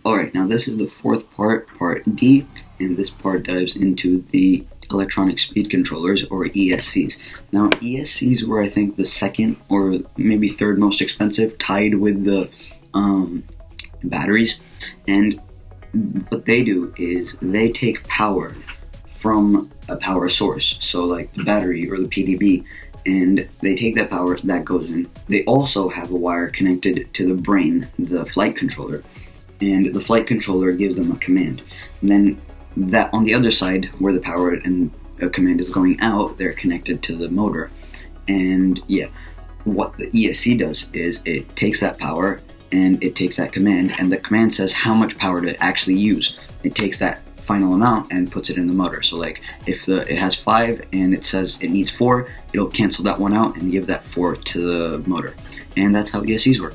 Alright, now this is the fourth part, part D, and this part dives into the electronic speed controllers, or ESCs. Now, ESCs were, I think, the second or maybe third most expensive, tied with the batteries. And what they do is they take power from a power source, so like the battery or the PDB, and they take that power that goes in. They also have a wire connected to the brain, the flight controller, and the flight controller gives them a command. And then that on the other side, where the power and a command is going out, they're connected to the motor. And yeah, what the ESC does is it takes that power and it takes that command, and the command says how much power to actually use. It takes that final amount and puts it in the motor. So like if it has 5 and it says it needs 4, it'll cancel that one out and give that 4 to the motor. And that's how ESCs work.